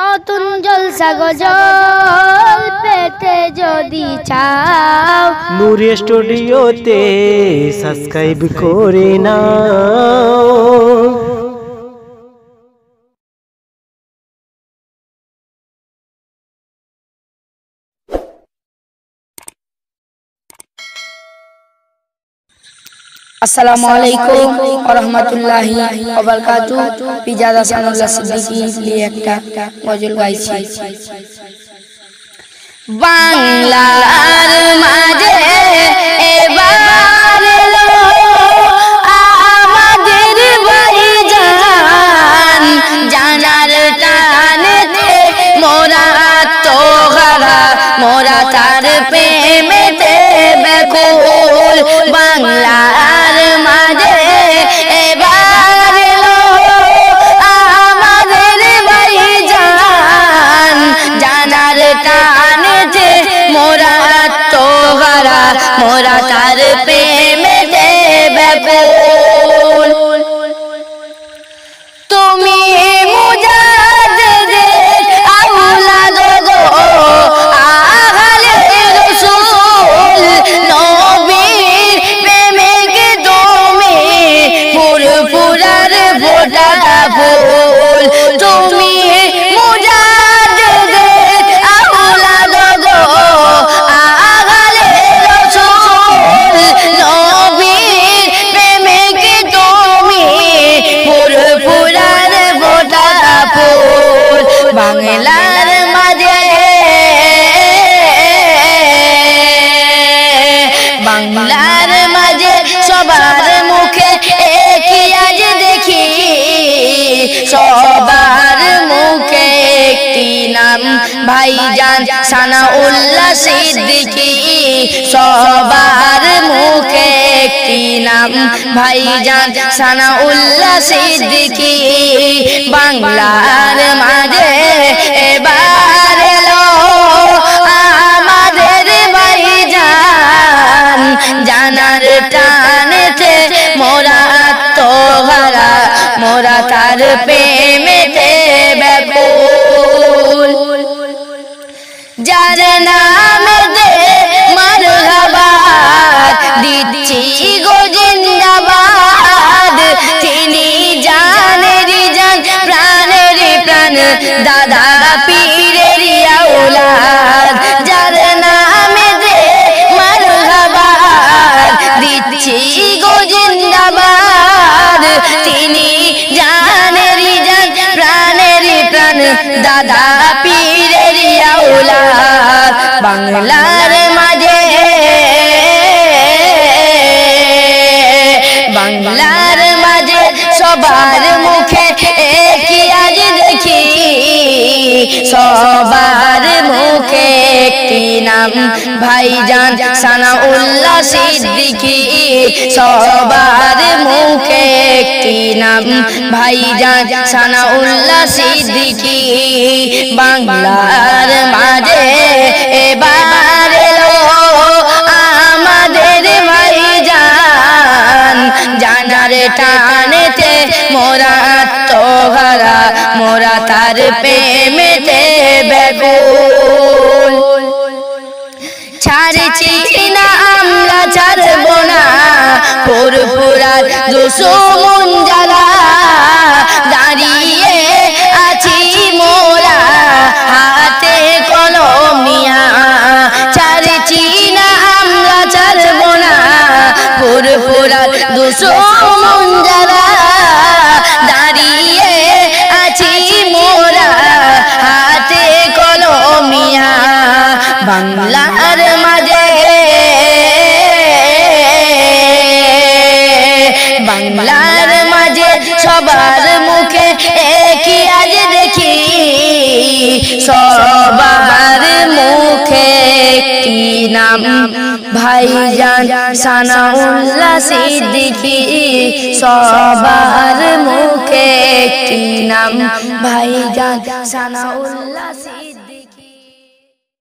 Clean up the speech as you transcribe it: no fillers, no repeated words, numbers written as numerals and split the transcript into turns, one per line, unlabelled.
নতুন জলসা গজল পেতে যদি চাও
নূর স্টুডিওতে সাবস্ক্রাইব করে নাও।
আসসালামু আলাইকুম ওয়া রাহমাতুল্লাহি ওয়া বারাকাতুহু। পিজাদা সানুল্লাহ সিদ্দিকী লিয়ে একটা গজল গাইছি। বাংলার মাঝে এবার এলো আমাদের ভাইজান, জানার টানেতে মোরা তো হারা, মোরা তার প্রেমেতে ব্যাকুল। বাংলার মাঝে এবার এলো আমাদের ভাইজান, জানার টানেতে মোরা তো হারা, মোরা তার প্রেমেতে ব্যাকুল। তুমি মুজাদ্দিদের আওলাদ গো, আহলে রাসূল, নবীর প্রেমিক তুমি, ফুরফুরার ফোঁটা ফুল। তুমি মুজাদ্দিদের আওলাদ গো, আহলে রাসূল, নবীর প্রেমিক তুমি, ফুরফুরার ফোঁটা ফুল। বাংলার মাঝে, বাংলার মাঝে সবার মুখে একই আজ দেখি, সবার মুখে একটি নাম ভাইজান সানাউল্লাহ সিদ্দিকী, সবার মুখে একটি নাম ভাইজান সানাউল্লাহ সিদ্দিকী। বাংলার মাঝে এবার এলো আমাদের ভাইজান, জানার টানেতে মোরা তো হারা, মোরা তার প্রেমেতে ব্যাকুল। যার নামে দে মারহাবা দিচ্ছি গো জিন্দাবাদ, তিনি জানের জান প্রাণের প্রাণ, দাদা পীরের আওলাদ। যার নামে দে মারহাবা দিচ্ছি গো জিন্দাবাদ, তিনি জানের জান প্রাণের প্রাণ, দাদা পীরের আওলাদ। বাংলার মাঝে, বাংলার মাঝে সবার মুখে একই আজ দেখি, সবার মুখে একটি নাম ভাইজান সানাউল্লাহ সিদ্দিকী, সবার মুখে একটি নাম ভাইজান সানাউল্লাহ সিদ্দিকী। বাংলার মাঝে এবার এলো আমাদের ভাইজান, জানার টানেতে মোরা তো হারা, মোরা তার প্রেমেতে ব্যাকুল। ছাড়ছি না আমরা ছাড়ব না ফুরফুরার দুশমন জ্বালা, দাঁড়িয়ে আছি মোরা হাতে কলম নিয়া। ছাড়ছি না আমরা ছাড়ব না ফুরফুরার দুশমন জ্বালা, দাঁড়িয়ে আছি মোরা হাতে কলম নিয়া। বাংলার মাঝে, বাংলার মাঝে সবার মুখে একই আজ দেখি, সবার মুখে একটি নাম ভাইজান সানাউল্লাহ সিদ্দিকী, সবার মুখে একটি নাম ভাইজান সানাউল্লাহ সিদ্দিকী।